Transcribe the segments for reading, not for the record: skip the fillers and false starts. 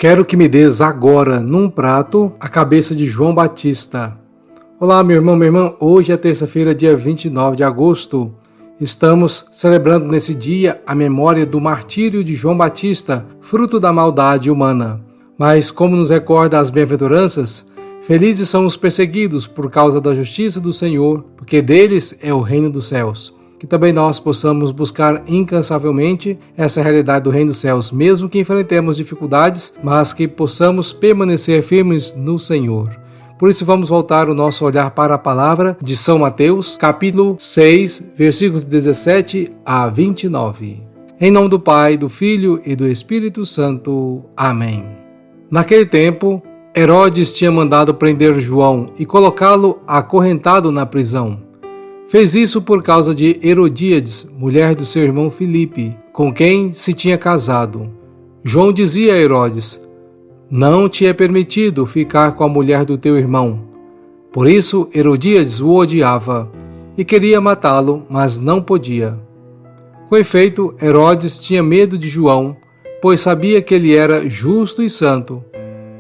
Quero que me des agora, num prato, a cabeça de João Batista. Olá, meu irmão, minha irmã. Hoje é terça-feira, dia 29 de agosto. Estamos celebrando nesse dia a memória do martírio de João Batista, fruto da maldade humana. Mas, como nos recorda as bem-aventuranças, felizes são os perseguidos por causa da justiça do Senhor, porque deles é o reino dos céus. Que também nós possamos buscar incansavelmente essa realidade do reino dos céus, mesmo que enfrentemos dificuldades, mas que possamos permanecer firmes no Senhor. Por isso vamos voltar o nosso olhar para a palavra de São Mateus, capítulo 6, versículos 17 a 29. Em nome do Pai, do Filho e do Espírito Santo. Amém. Naquele tempo, Herodes tinha mandado prender João e colocá-lo acorrentado na prisão. Fez isso por causa de Herodíades, mulher do seu irmão Filipe, com quem se tinha casado. João dizia a Herodes: "Não te é permitido ficar com a mulher do teu irmão." Por isso Herodíades o odiava e queria matá-lo, mas não podia. Com efeito, Herodes tinha medo de João, pois sabia que ele era justo e santo,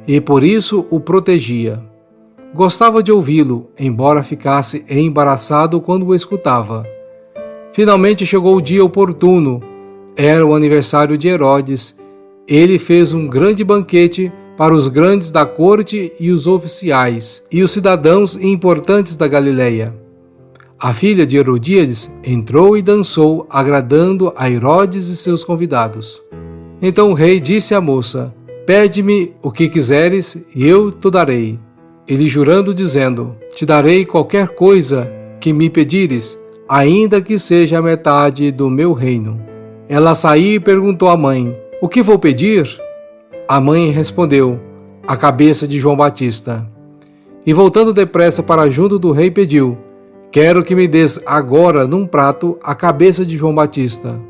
e por isso o protegia. Gostava de ouvi-lo, embora ficasse embaraçado quando o escutava. Finalmente chegou o dia oportuno. Era o aniversário de Herodes. Ele fez um grande banquete para os grandes da corte e os oficiais, e os cidadãos importantes da Galileia. A filha de Herodíades entrou e dançou, agradando a Herodes e seus convidados. Então o rei disse à moça: "Pede-me o que quiseres, e eu te darei." Ele jurando, dizendo: "Te darei qualquer coisa que me pedires, ainda que seja a metade do meu reino." Ela saiu e perguntou à mãe: "O que vou pedir?" A mãe respondeu: "A cabeça de João Batista." E voltando depressa para junto do rei, pediu: "Quero que me des agora, num prato, a cabeça de João Batista."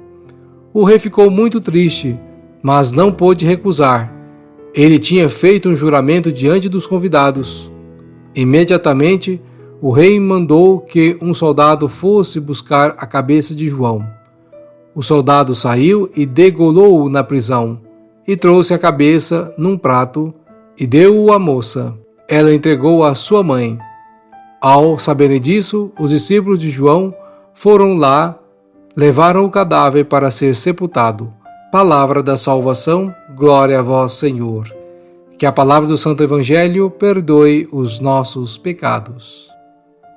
O rei ficou muito triste, mas não pôde recusar. Ele tinha feito um juramento diante dos convidados. Imediatamente, o rei mandou que um soldado fosse buscar a cabeça de João. O soldado saiu e degolou-o na prisão, e trouxe a cabeça num prato e deu-o à moça. Ela entregou-o à sua mãe. Ao saberem disso, os discípulos de João foram lá, levaram o cadáver para ser sepultado. Palavra da salvação, glória a vós, Senhor. Que a palavra do Santo Evangelho perdoe os nossos pecados.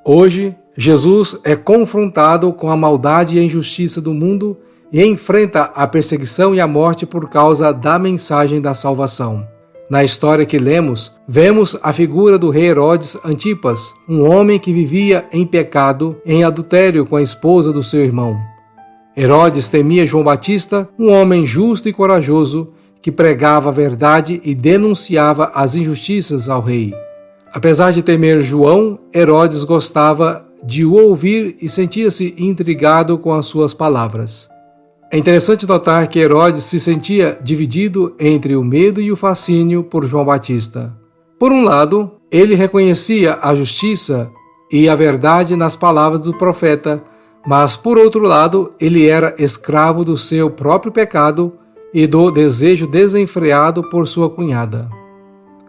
Hoje, Jesus é confrontado com a maldade e a injustiça do mundo e enfrenta a perseguição e a morte por causa da mensagem da salvação. Na história que lemos, vemos a figura do rei Herodes Antipas, um homem que vivia em pecado, em adultério com a esposa do seu irmão. Herodes temia João Batista, um homem justo e corajoso, que pregava a verdade e denunciava as injustiças ao rei. Apesar de temer João, Herodes gostava de o ouvir e sentia-se intrigado com as suas palavras. É interessante notar que Herodes se sentia dividido entre o medo e o fascínio por João Batista. Por um lado, ele reconhecia a justiça e a verdade nas palavras do profeta, mas, por outro lado, ele era escravo do seu próprio pecado e do desejo desenfreado por sua cunhada.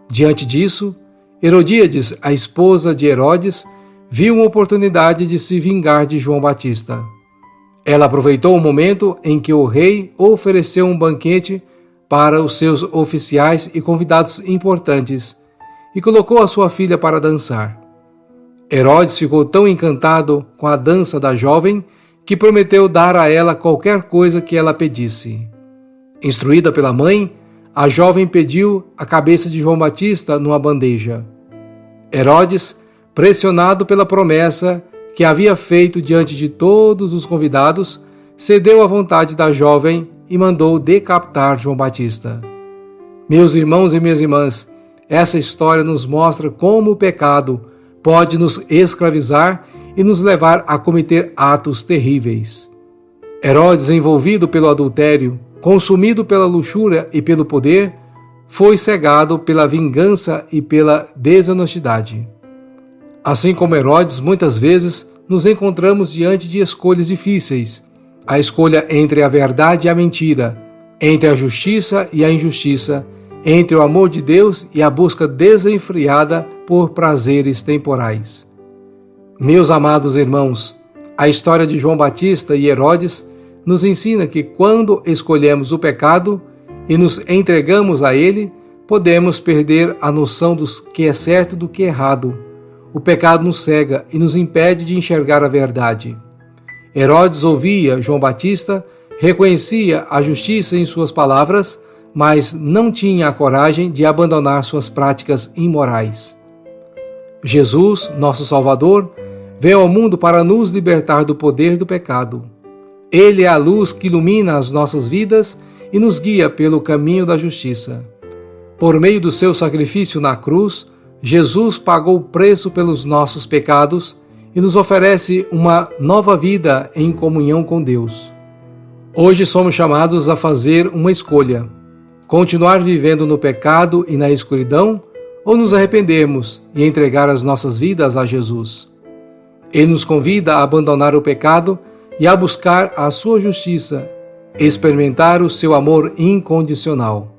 Diante disso, Herodíades, a esposa de Herodes, viu uma oportunidade de se vingar de João Batista. Ela aproveitou o momento em que o rei ofereceu um banquete para os seus oficiais e convidados importantes e colocou a sua filha para dançar. Herodes ficou tão encantado com a dança da jovem que prometeu dar a ela qualquer coisa que ela pedisse. Instruída pela mãe, a jovem pediu a cabeça de João Batista numa bandeja. Herodes, pressionado pela promessa que havia feito diante de todos os convidados, cedeu à vontade da jovem e mandou decapitar João Batista. Meus irmãos e minhas irmãs, essa história nos mostra como o pecado pode nos escravizar e nos levar a cometer atos terríveis. Herodes, envolvido pelo adultério, consumido pela luxúria e pelo poder, foi cegado pela vingança e pela desonestidade. Assim como Herodes, muitas vezes nos encontramos diante de escolhas difíceis, a escolha entre a verdade e a mentira, entre a justiça e a injustiça, entre o amor de Deus e a busca desenfreada por prazeres temporais. Meus amados irmãos, a história de João Batista e Herodes nos ensina que quando escolhemos o pecado e nos entregamos a ele, podemos perder a noção do que é certo e do que é errado. O pecado nos cega e nos impede de enxergar a verdade. Herodes ouvia João Batista, reconhecia a justiça em suas palavras, mas não tinha a coragem de abandonar suas práticas imorais. Jesus, nosso Salvador, veio ao mundo para nos libertar do poder do pecado. Ele é a luz que ilumina as nossas vidas e nos guia pelo caminho da justiça. Por meio do seu sacrifício na cruz, Jesus pagou o preço pelos nossos pecados e nos oferece uma nova vida em comunhão com Deus. Hoje somos chamados a fazer uma escolha: continuar vivendo no pecado e na escuridão, ou nos arrependermos e entregar as nossas vidas a Jesus. Ele nos convida a abandonar o pecado e a buscar a sua justiça, experimentar o seu amor incondicional.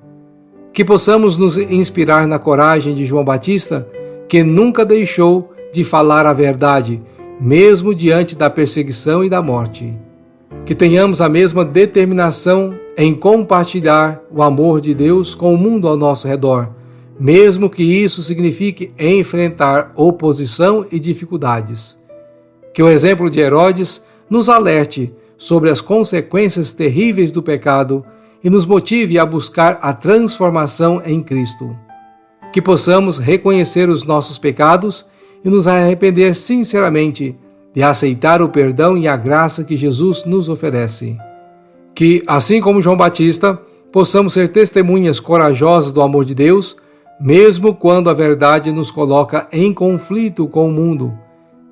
Que possamos nos inspirar na coragem de João Batista, que nunca deixou de falar a verdade, mesmo diante da perseguição e da morte. Que tenhamos a mesma determinação em compartilhar o amor de Deus com o mundo ao nosso redor, mesmo que isso signifique enfrentar oposição e dificuldades. Que o exemplo de Herodes nos alerte sobre as consequências terríveis do pecado e nos motive a buscar a transformação em Cristo. Que possamos reconhecer os nossos pecados e nos arrepender sinceramente e aceitar o perdão e a graça que Jesus nos oferece. Que, assim como João Batista, possamos ser testemunhas corajosas do amor de Deus, mesmo quando a verdade nos coloca em conflito com o mundo.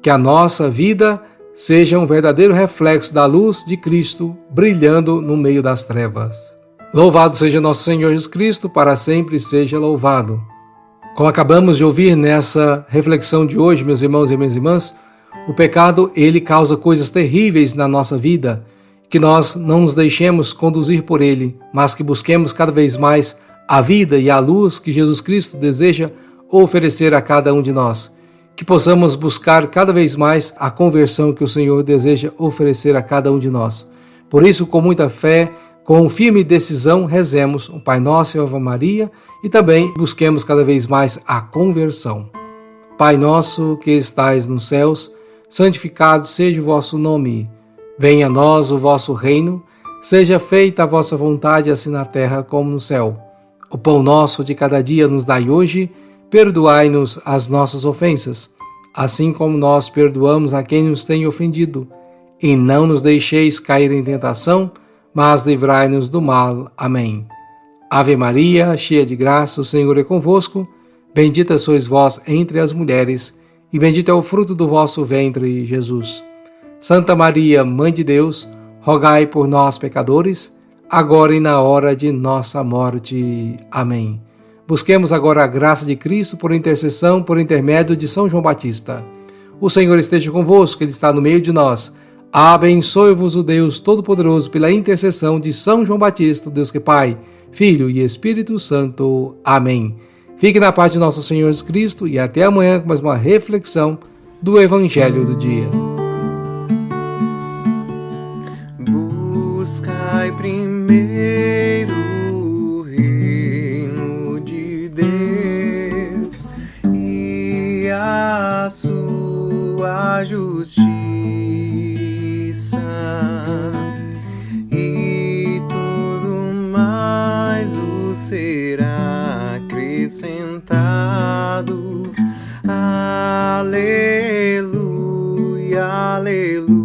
Que a nossa vida seja um verdadeiro reflexo da luz de Cristo brilhando no meio das trevas. Louvado seja nosso Senhor Jesus Cristo, para sempre seja louvado. Como acabamos de ouvir nessa reflexão de hoje, meus irmãos e minhas irmãs, o pecado, ele causa coisas terríveis na nossa vida, que nós não nos deixemos conduzir por ele, mas que busquemos cada vez mais a vida e a luz que Jesus Cristo deseja oferecer a cada um de nós. Que possamos buscar cada vez mais a conversão que o Senhor deseja oferecer a cada um de nós. Por isso, com muita fé, com firme decisão, rezemos o Pai Nosso e a Ave Maria e também busquemos cada vez mais a conversão. Pai nosso que estais nos céus, santificado seja o vosso nome. Venha a nós o vosso reino, seja feita a vossa vontade, assim na terra como no céu. O pão nosso de cada dia nos dai hoje, perdoai-nos as nossas ofensas, assim como nós perdoamos a quem nos tem ofendido. E não nos deixeis cair em tentação, mas livrai-nos do mal. Amém. Ave Maria, cheia de graça, o Senhor é convosco. Bendita sois vós entre as mulheres, e bendito é o fruto do vosso ventre, Jesus. Santa Maria, Mãe de Deus, rogai por nós, pecadores, agora e na hora de nossa morte. Amém. Busquemos agora a graça de Cristo por intercessão, por intermédio de São João Batista. O Senhor esteja convosco, Ele está no meio de nós. Abençoe-vos o Deus Todo-Poderoso pela intercessão de São João Batista, Deus que é Pai, Filho e Espírito Santo. Amém. Fique na paz de nosso Senhor Jesus Cristo e até amanhã com mais uma reflexão do Evangelho do Dia. Buscai primeiro o reino de Deus e a sua justiça, e tudo mais o será acrescentado. Aleluia, aleluia.